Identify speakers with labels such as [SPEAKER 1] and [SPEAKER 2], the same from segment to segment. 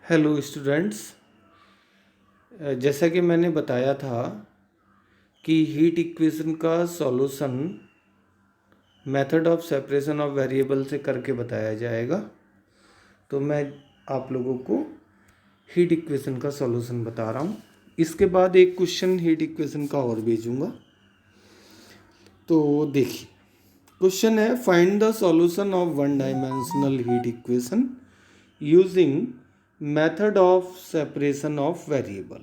[SPEAKER 1] Hello students. जैसा कि मैंने बताया था कि हीट इक्वेशन का solution method of separation of variable से करके बताया जाएगा। तो मैं आप लोगों को हीट इक्वेशन का सॉल्यूशन बता रहा हूँ। इसके बाद एक क्वेश्चन हीट इक्वेशन का और भेजूँगा। तो देखिए, क्वेश्चन है find the solution of one dimensional heat equation using method of separation of variable.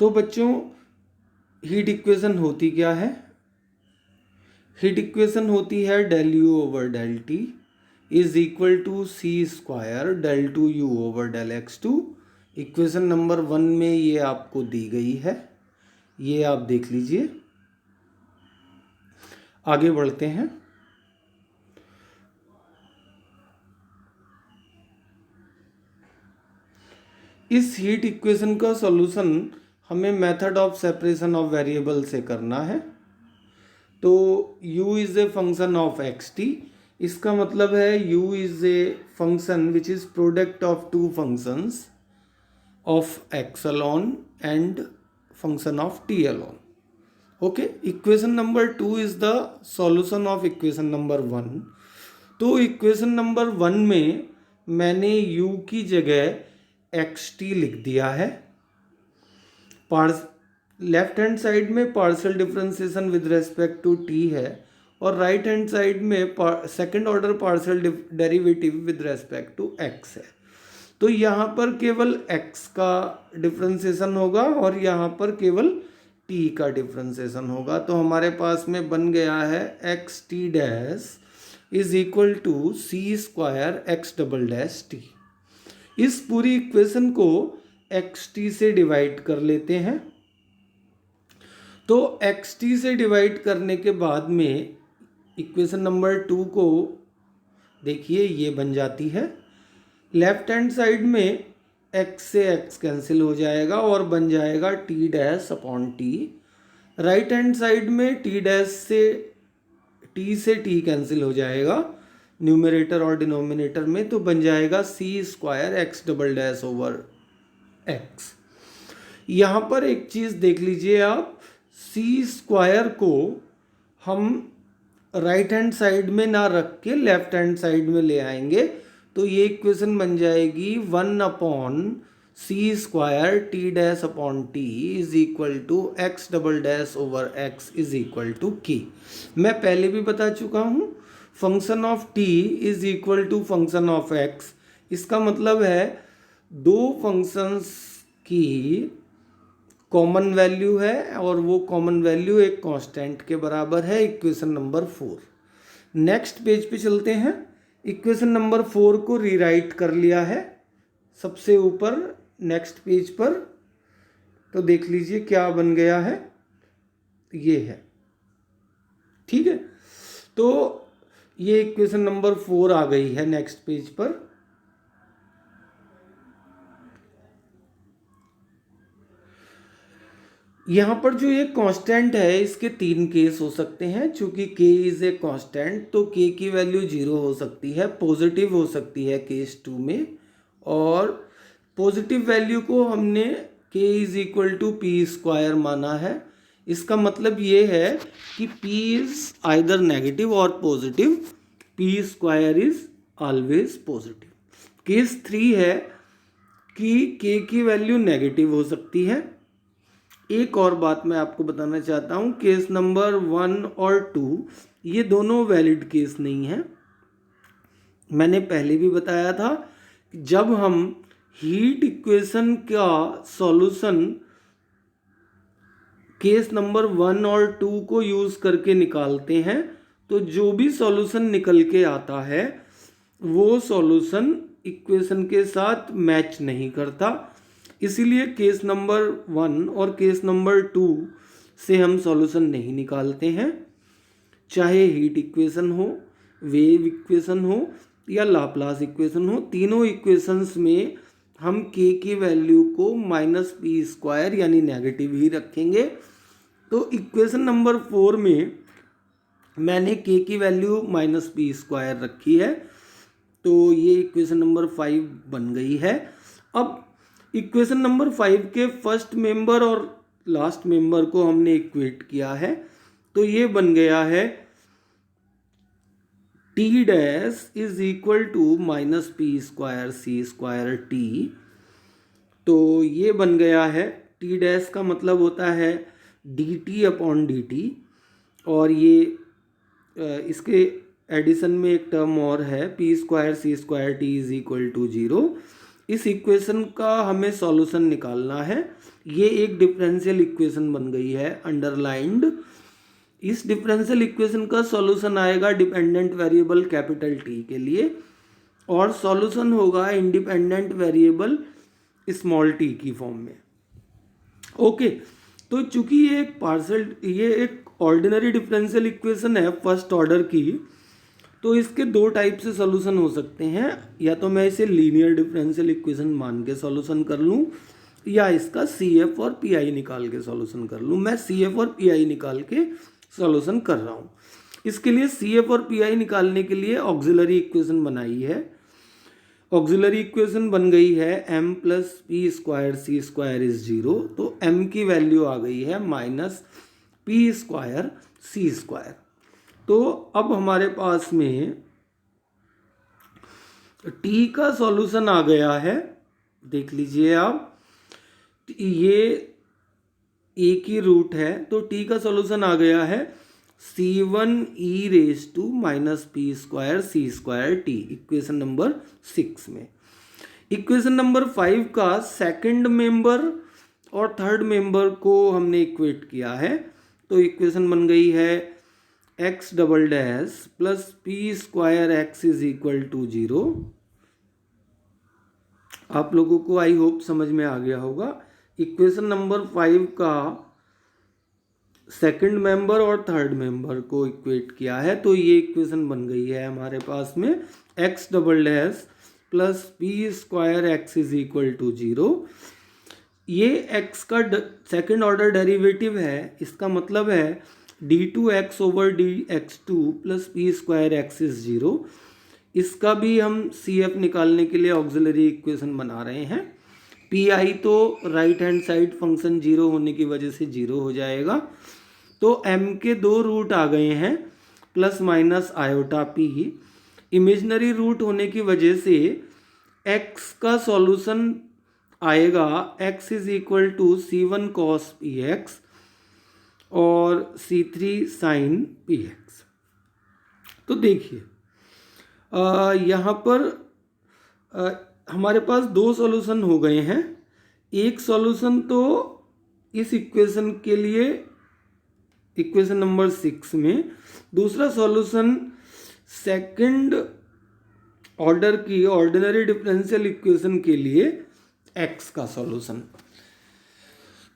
[SPEAKER 1] तो बच्चों, हीट इक्वेशन होती क्या है? हीट इक्वेशन होती है del u over del t is equal to c square del two u over del x two. Equation number 1 में ये आपको दी गई है, ये आप देख लीजिए। आगे बढ़ते हैं। इस हीट इक्वेशन का सॉल्यूशन हमें method of separation of variable से करना है। तो u is a function of x t, इसका मतलब है u is a function which is product of two functions of x alone and function of t alone. Okay, equation number 2 is the solution of equation number 1। तो equation number 1 में मैंने u की जगह x T लिख दिया है। Left hand side में partial differentiation with respect to t है और राइट हैंड साइड में second order partial derivative with respect to x है। तो यहाँ पर केवल x का डिफरेंशिएशन होगा और यहाँ पर केवल t का डिफरेंशिएशन होगा। तो हमारे पास में बन गया है x t dash is equal to c square x double dash t. इस पूरी इक्वेशन को एक्स टी से डिवाइड कर लेते हैं। तो एक्स टी से डिवाइड करने के बाद में इक्वेशन नंबर 2 को देखिए, ये बन जाती है। लेफ्ट हैंड साइड में x से x कैंसिल हो जाएगा और बन जाएगा t dash upon t. Right hand side में t डैश से t कैंसिल हो जाएगा न्यूमरेटर और डिनोमिनेटर में, तो बन जाएगा c square x double dash over x. यहाँ पर एक चीज़ देख लीजिए आप, सी स्क्वायर को हम राइट हैंड साइड में ना रख के लेफ्ट हैंड साइड में ले आएंगे, तो ये इक्वेशन बन जाएगी 1 upon c square t dash upon t is equal to x double dash over x is equal to k. मैं पहले भी बता चुका हूँ, function of t is equal to function of x. इसका मतलब है दो फंक्शंस की कॉमन वैल्यू है और वो कॉमन वैल्यू एक कांस्टेंट के बराबर है। Equation number 4। नेक्स्ट पेज पे चलते हैं। इक्वेशन नंबर 4 को रीराइट कर लिया है सबसे ऊपर नेक्स्ट पेज पर। तो देख लीजिए क्या बन गया है, ये है। ठीक है, तो ये इक्वेशन नंबर 4 आ गई है नेक्स्ट पेज पर। यहाँ पर जो ये कांस्टेंट है, इसके 3 केस हो सकते हैं। चूंकि k इज ए कांस्टेंट तो k की वैल्यू 0 हो सकती है, पॉजिटिव हो सकती है केस 2 में। और पॉजिटिव वैल्यू को हमने k is equal to p square माना है। इसका मतलब ये है कि p इज आइदर नेगेटिव और positive, p square is always positive. Case 3 है कि k की वैल्यू नेगेटिव हो सकती है। एक और बात मैं आपको बताना चाहता हूँ, केस नंबर 1 और 2 ये दोनों वैलिड केस नहीं है। मैंने पहले भी बताया था, जब हम हीट इक्वेशन का सॉल्यूशन केस नंबर 1 और 2 को यूज़ करके निकालते हैं तो जो भी सॉल्यूशन निकल के आता है वो सॉल्यूशन इक्वेशन के साथ मैच नहीं करता। इसीलिए केस नंबर 1 और केस नंबर 2 से हम सॉल्यूशन नहीं निकालते हैं। चाहे हीट इक्वेशन हो, वेव इक्वेशन हो या लाप्लास इक्वेशन हो, तीनों इक्वेशंस में हम k की वैल्यू को माइनस पी स्क्वायर यानी नेगेटिव ही रखेंगे। तो इक्वेशन नंबर 4 में मैंने k की वैल्यू माइनस पी स्क्वायर रखी है। तो ये इक्वेशन नंबर 5 बन गई है। अब इक्वेशन नंबर 5 के फर्स्ट मेंबर और लास्ट मेंबर को हमने इक्वेट किया है, तो ये बन गया है t dash is equal to minus p square c square t. तो ये बन गया है, टी डैश का मतलब होता है d t upon d t, और ये इसके एडिशन में एक टर्म और है p square c square t is equal to 0। इस इक्वेशन का हमें सॉल्यूशन निकालना है। ये एक डिफरेंशियल इक्वेशन बन गई है अंडरलाइंड। इस डिफरेंशियल इक्वेशन का सॉल्यूशन आएगा डिपेंडेंट वेरिएबल कैपिटल टी के लिए, और सॉल्यूशन होगा इंडिपेंडेंट वेरिएबल स्मॉल टी की फॉर्म में। ओके, तो चूंकि ये एक ऑर्डिनरी डिफरेंशियल इक्वेशन है फर्स्ट ऑर्डर की, तो इसके दो टाइप से सॉल्यूशन हो सकते हैं। या तो मैं इसे लीनियर डिफरेंशियल इक्वेशन मान के सॉल्यूशन कर लूँ, या इसका सी एफ और पी आई निकाल के सॉल्यूशन कर लूँ। मैं सी एफ और पी आई निकाल के सॉल्यूशन कर रहा हूँ। इसके लिए सी एफ और पी आई निकालने के लिए ऑक्सिलरी इक्वेशन बनाई है। ऑक्सिलरी इक्वेशन बन गई है m plus p square c square is 0। तो m की वैल्यू आ गई है minus p square c square. तो अब हमारे पास में t का सॉल्यूशन आ गया है, देख लीजिए आप, ये एक ही रूट है, तो t का सॉल्यूशन आ गया है c1 e raise to minus p square c square t, equation number 6 में। इक्वेशन नंबर 5 का सेकंड मेंबर और थर्ड मेंबर को हमने इक्वेट किया है, तो इक्वेशन बन गई है x double dash plus p square x is equal to 0। आप लोगों को आई होप समझ में आ गया होगा। इक्वेशन नंबर 5 का सेकंड मेंबर और थर्ड मेंबर को इक्वेट किया है, तो ये इक्वेशन बन गई है हमारे पास में x double dash plus p square x is equal to 0। ये x का सेकंड ऑर्डर डेरिवेटिव है, इसका मतलब है d2x over dx2 plus p square x is 0। इसका भी हम CF निकालने के लिए ऑक्सिलरी इक्वेशन बना रहे हैं। PI तो राइट हैंड साइड फंक्शन 0 होने की वजह से 0 हो जाएगा, तो m के दो रूट आ गए हैं plus minus iota p। Imaginary root होने की वजह से x का सॉल्यूशन आएगा x is equal to c1 cos px और c3 sin px। तो देखिए यहाँ पर हमारे पास दो सॉल्यूशन हो गए हैं। एक सॉल्यूशन तो इस इक्वेशन के लिए इक्वेशन नंबर 6 में, दूसरा सॉल्यूशन सेकंड ऑर्डर की ऑर्डिनरी डिफरेंशियल इक्वेशन के लिए x का सॉल्यूशन।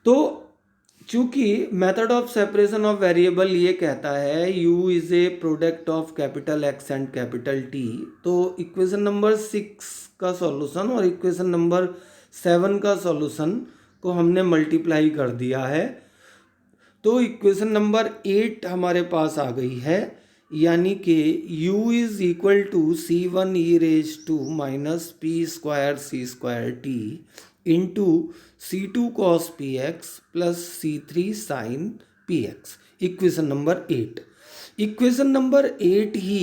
[SPEAKER 1] तो चूंकि method of separation of variable ये कहता है u is A product of capital X and capital T, तो इक्वेशन नंबर 6 का सॉल्यूशन और इक्वेशन नंबर 7 का सॉल्यूशन को हमने मल्टीप्लाई कर दिया है, तो इक्वेशन नंबर 8 हमारे पास आ गई है, यानी कि u is equal to c1 e raise to minus p square c square t into c2 cos px plus c3 sin px, equation number 8। Equation number 8 ही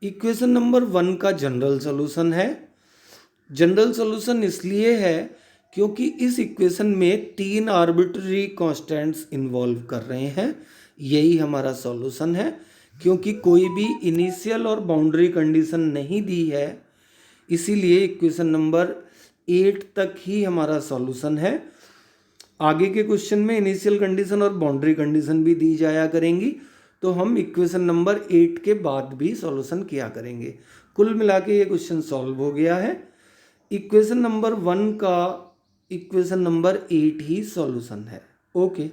[SPEAKER 1] इक्वेशन नंबर 1 का जनरल सॉल्यूशन है। General solution इसलिए है क्योंकि इस equation में 3 arbitrary constants involve कर रहे हैं, यही हमारा सॉल्यूशन है। क्योंकि कोई भी इनिशियल और बाउंड्री कंडीशन नहीं दी है, इसीलिए इक्वेशन नंबर 8 तक ही हमारा सॉल्यूशन है। आगे के क्वेश्चन में इनिशियल कंडीशन और बाउंड्री कंडीशन भी दी जाया करेंगी, तो हम इक्वेशन नंबर 8 के बाद भी सॉल्यूशन किया करेंगे। कुल मिला के ये क्वेश्चन सॉल्व हो गया है। इक्वेशन नंबर 1 का इक्वेशन नंबर 8 ही सॉल्यूशन है। ओके।